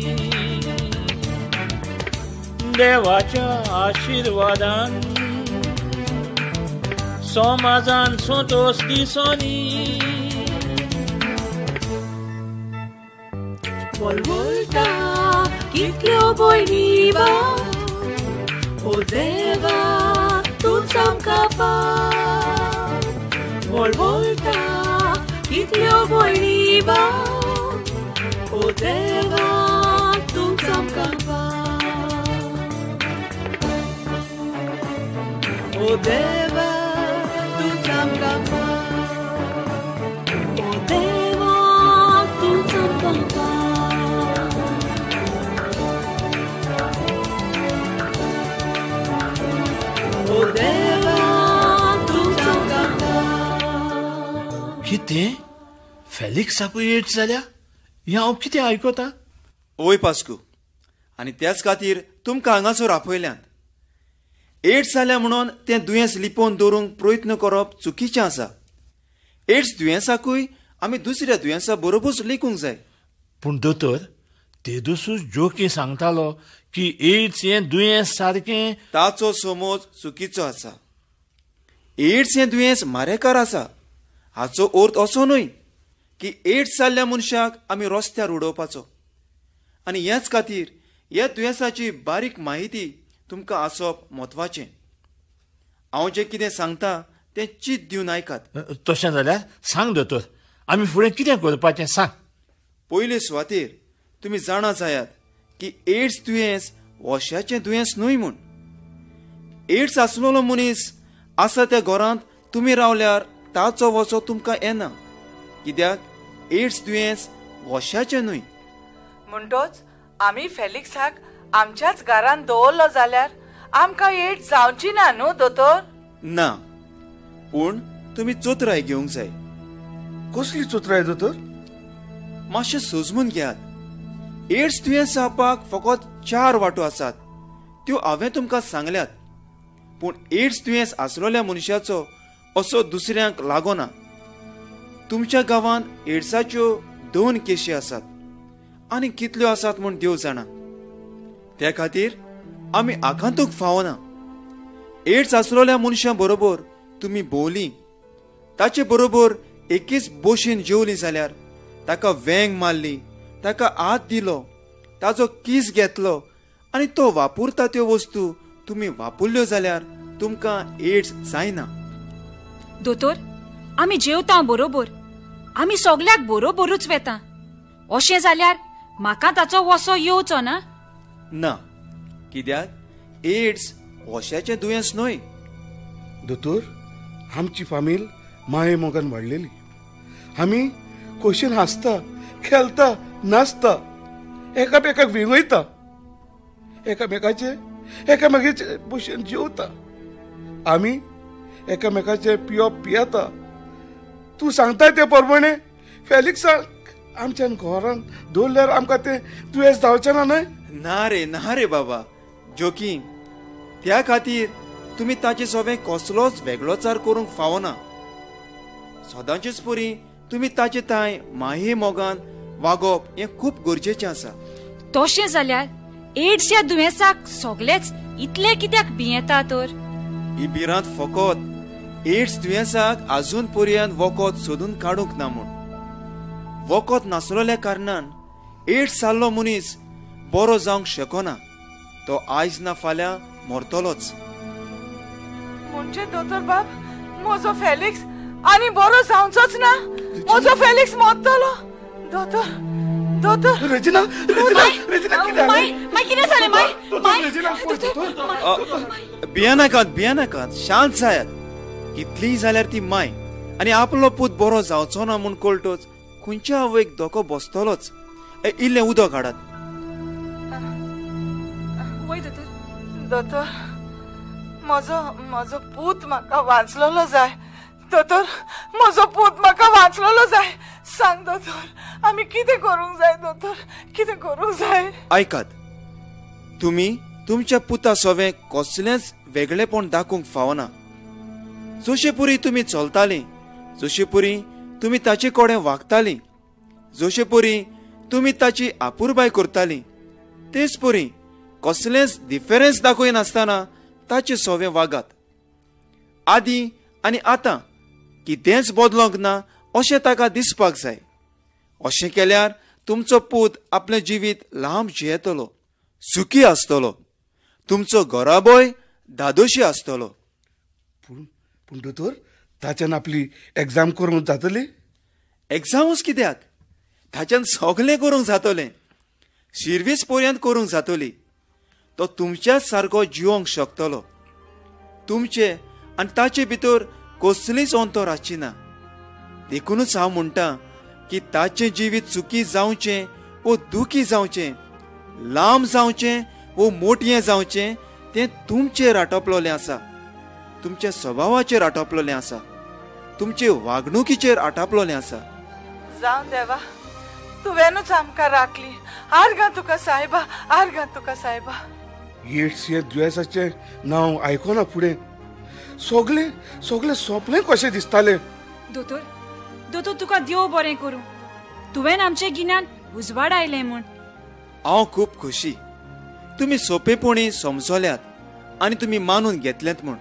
देवाच्या आशिर्वादान समाजान संतोष दिसोनी. वळवळटा कितल्यो भयणी भाव, ओ देवा तूंच आमकां पाव. वळवळटा कितल्यो भयणी भाव, ओ देवा तूंच आमकां पाव. ओ देवा तूंच आमकां पाव. ओ देवा तूंच आमकां पाव. ओ देवा तूंच आमकां पाव. कितें? फेलिक्साकूय एड्स जाल्या? हें हांव कितें आयकता? ओय पास्कू, आनी त्याच खातीर तुमकां हांगासर आपयल्यात. एड्स जाल्या म्हणून तें दुयेंस लिपोवन दवरूंक प्रयत्न करप चुकीचें आसा. एड्स दुयेंसाकूय आमी दुसऱ्या दुयेंसा बरोबरूच लेखूंक जाय. पूण दोतोर, तेदूसूच जोकी सांगतालो की एड्स हें दुयेंस सारकें. ताचो समज चुकीचो आसा. एड्स हें दुयेंस मारेकार आसा हाचो अर्थ असो न्हय की एड्स जाल्ल्या मनशाक आमी रस्त्यार उडोवपाचो. आनी हेच खातीर ह्या दुयेंसाची बारीक म्हायती तुमकां आसप म्हत्वाचें. हांव जें कितें सांगता तें चीत दिवन आयकात. तशें जाल्यार सांग दोतोर, आमी फुडें कितें करपाचें सांग. पयले सुवातेर तुमी जाणा जायात की एड्स दुयेंस वॉशाचें दुयेंस न्हय म्हूण. एड्स आसलोलो मनीस आसा त्या घरांत तुमी रावल्यार ताचो वचो तुमकां येना, कित्याक एड्स दुयेंस वॉशाचें न्हय. म्हणटोच आमी फेलिक्साक आमच्याच घरांत दवरलो जाल्यार आमकां एड्स जावची ना न्हू दोतोर? ना, पूण तुम्ही चोत्राय घेवंक जाय. कसली चोत्राय दोतोर? मातशें सोजमून घेयात. एड्स दुयेंस जावपाक फकत 4 वाटो आसात. त्यो हांवें तुमकां सांगल्यात. पूण एड्स दुयेंस आसलोल्या मनशाचो असो दुसऱ्यांक लागोना. तुमच्या गांवांत एड्साच्यो 2 केशी आसात आनी कितल्यो आसात म्हूण देव जाणा. त्या खातीर आमी आखांतूक फावना. एड्स आसलोल्या मनशां बरोबर तुमी भोंवली, ताचे बरोबर एकीच बोशीन जेवली जाल्यार, ताका वेंग मारली, ताका हात दिलो, ताजो किस घेतलो आनी तो वापरता त्यो वस्तू तुमी वापरल्यो जाल्यार तुमकां एड्स जायना. दोतोर, आमी जेवता बरोबर, आमी सगल्याक बरोबरूच वेता. अशें जाल्यार म्हाका ताचो वसो येवचो ना? ना, कित्याक एड्स वशाचें दुयेंस न्हय. दोतोर, आमची फामील माये मोगान वाडलेली. आमी खोशेन हांसता, खेळता, नाचता, एकामेकाक विंगयता, एकामेकाचे भशेन जेवता. आमी एकामेकाचे पियोप पियेता. तूं सांगता ते प्रमाणे फेलिक्साक आमच्या घरान दवरल्यार आमकां तें दुयेंस जावचें ना न्हय? ना रे बाबा, जोकी. त्या खातीर तुमी ताचे सोबे कसलोच वेगळोचार करूंक फावना. सदांचेच परी तुमी ताचे ताय माये मोगान वागप हें खूब गरजेचें आसा. तशें जाल्यार एड्स ह्या दुयेंसाक सगळेच इतले कित्याक भियेता तर? ही भिरांत फकत एड्स दुयेंसाक आजून पर्यंत वखद सोदून काडूंक ना म्हूण. वखद नासलोल्या कारणान एड्स जाल्लो मनीस बरो जावंक शकना. तो आयज ना फाल्यां मरतलोच. म्हणजे दोतोर बाब, म्हजो फेलिक्स आनी बरो जावचोच ना? म्हजो फेलिक्स मरतलो? दोतोर रेजिना कितें जालें? भियेनाकात, शांत जायात. कितलीय जाल्यार ती माय आनी आपलो पूत बरो जावचो ना म्हूण कळटोच खंयच्या आवयक धोको बसतलोच. इल्लें उदक हाडात. दोतोर, म्हजो पूत म्हाका वाचलेलो जाय. दोतोर, म्हजो पूत म्हाका वाचलेलो जाय. सांग दोतोर, आमी कितें करूंक जाय? दोतोर, कितें करूंक जाय? आयकात, तुमी तुमच्या पुता सोबे कसलेंच वेगळेपण दाखोवंक फावना. जशे परी तुमी चलताली, जशे परी तुमी ताचे कडेन वागताली, जशे परी तुमी ताची आपुरबाय करताली, तेच परी कसलेंच डिफरन्स दाखयनासतना ताचे सोबे वागात. आदी आनी आतां कितेंच बदलोंक ना अशें ताका दिसपाक जाय. अशें केल्यार तुमचो पूत आपलें जिवीत लांब जियेतलो, सुखी आसतलो, तुमचो घराबोय धादोशी आसतलो. पूण दोतोर, ताच्यान आपली एग्जाम करूंक जातली? एग्जामूच कित्याक? ताच्यान सगलें करूंक जातलें. शिर्वीस पर्यंत करूंक जातली. तो तुमच्याच सारको जिवंक शकतलो. तुमचे आनी ताचे भितर कसलीच अंतर आसची ना. देखूनच हांव म्हणटा की ताचें जिवीत सुखी जावचें वो दुखी जावचें, लांब जावचें वो मोटयें जावचें, तें तुमचेर आटोपलोलें आसा. तुमच्या स्वभावाचेर आटोपलोलें आसा. तुमचे वागणुकीचेर आटापलोलें आसा. जावं देवा, तुवेंच आमकां राखली. आर्गां तुका सायबा, आर्गां तुका सायबा. एड्स हे दुयेंसाचें नांव आयकोना फुडें सगलें सोंपलें कशें दिसतालें. दोतोर तुका देव बरें करूं. तुवें आमचे गिन्यान उजवाड आयलें म्हूण. हांव खूब खोशी. तुमी सोंपेपणी समजल्यात आनी तुमी मानून घेतलेंत म्हूण,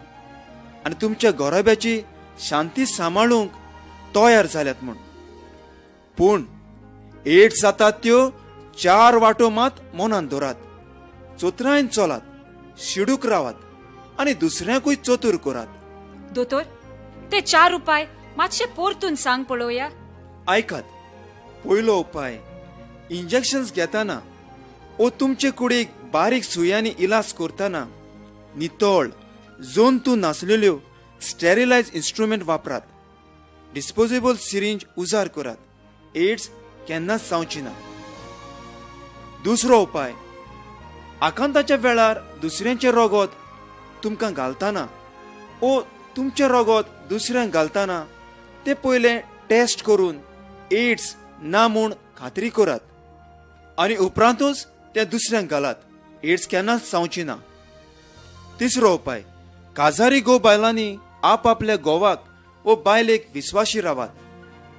आनी तुमच्या घोराब्याची शांती सांबाळूंक तयार जाल्यात म्हूण. पूण एड्स जातात त्यो 4 वाटो मात मनान दवरात. चोत्रायन चलात, शिडूक रावात आनी दुसऱ्याकूय चतूर करात. दोतोर, ते 4 उपाय मातशे परतून सांग पळोवया. आयकात. पयलो उपाय, इंजेक्शन्स घेताना ओ तुमचे कुडीक बारीक सुयांनी इलाज करतना नितळ जंतू नासलेल्यो स्टेरिलायज इन्स्ट्रुमेंट वापरात. डिस्पोजेबल सिरिंज उजार करात. एड्स केन्नाच जावची ना. दुसरो उपाय, आकांताच्या वेळार दुसऱ्यांचे रगत तुमकां घालतना ओ तुमचे रगत दुसऱ्यांक घालतना ते पयले टेस्ट करून एड्स ना म्हूण खात्री करात आनी उपरांतूच ते दुसऱ्यांक घालात। एड्स केन्नाच जावची ना। तिसरो उपाय, काजारी गो बायलांनी आपल्या घोवाक वो बायलेक विस्वाशी रावात।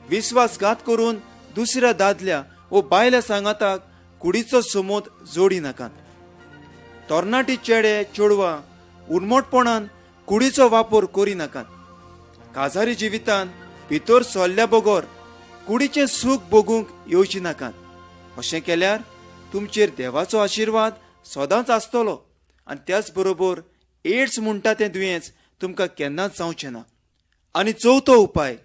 विस्वासघात करून दुसऱ्या दादल्या वो बायल्या सांगाताक कुडीचो समोत जोडी नाकात। तरणाटी चेडे चेडवां उर्मटपणान कुडीचो वापर करी नाकात। काजारी जिवितांत भितर सरल्या बगर कुडीचें सूख भोगूंक येवची नाकात। अशें केल्यार तुमचेर देवाचो आशिर्वाद सदांच आसतलो आनी त्याच बरोबर एड्स म्हणटा तें दुयेंस तुमकां केन्नाच जावचें ना। आनी चवथो उपाय,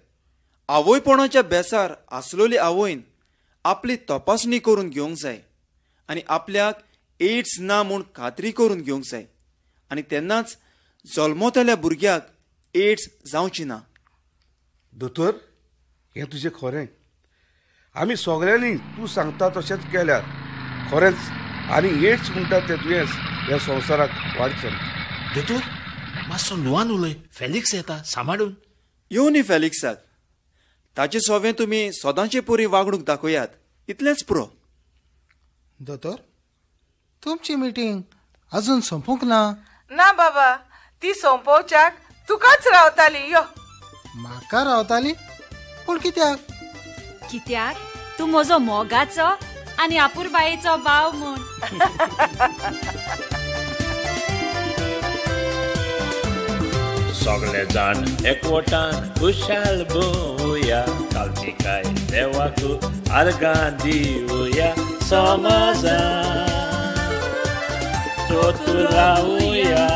आवयपणाच्या बेसार आसलोली आवयन आपली तपासणी करून घेवंक जाय आनी आपल्याक एड्स ना म्हूण खात्री करून घेवंक जाय आनी तेन्नाच जल्मतल्या भुरग्याक एड्स जावची ना। दोतोर, हें तुजें खरें। आमी सगळ्यांनी तूं सांगता तशेंच केल्यार खरेंच आनी एड्स म्हणटा तें दुयेंस ह्या संवसाराक वाडचें ना। दोतोर, मातसो ल्हान उलय, फेलिक्स येता, सांबाळून येवं न्ही फेलिक्साक। ताचे सोवें तुमी सदांचे परी वागणूक दाखयात, इतलेंच पुरो। दोतोर, तुमची मिटींग अजून संपूंक ना? ना बाबा, ती संपोवच्याक तुकाच रावताली। यो, म्हाका रावताली? पूण कित्याक? कित्याक तूं म्हजो मोगाचो आनी आपुरबायेचो भाव म्हूण। सगळे जाण एकवटान खुशाल भोवया, कालची काय देवाकू आर्गां दिवया, समाजान चोतूर रावया,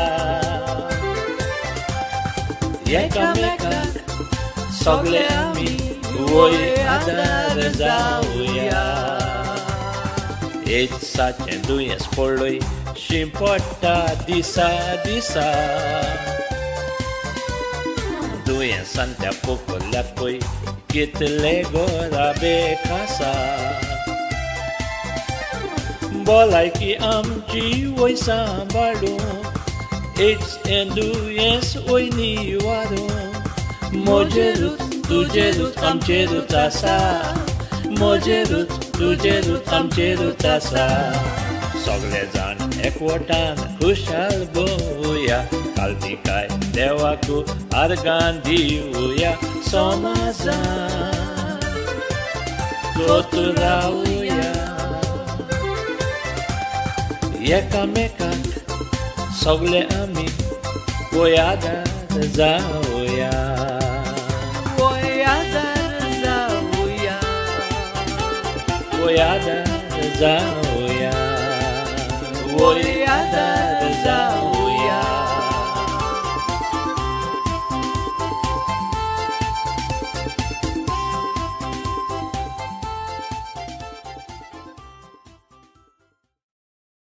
एकामेकाक सगळे आमी वय आदार जावया। एड्साचें दुयेंस पडलोय शिंपडटा दिसा दिसा, दुयेंसान त्या पोकोल्ल्याक पळय कितले गोरा बेखासा। भलायकी आमची वय सांबाळूंक एड्स हें दुयेंस वय निवारूंक म्हजेरूच तुजेरूच आमचेरूच आसा, म्हजेरूच तुजेरूच आमचेरूच आसा। सगळे जाण एकवटान खुशाल भोवया, कालची काय देवाकू आर्गां दिवया, समाजान चोतूर रावया, एकामेकाक सगळे आमी वय आदार जावया, वय आदार जावया, वय आदार जावया, वय आदार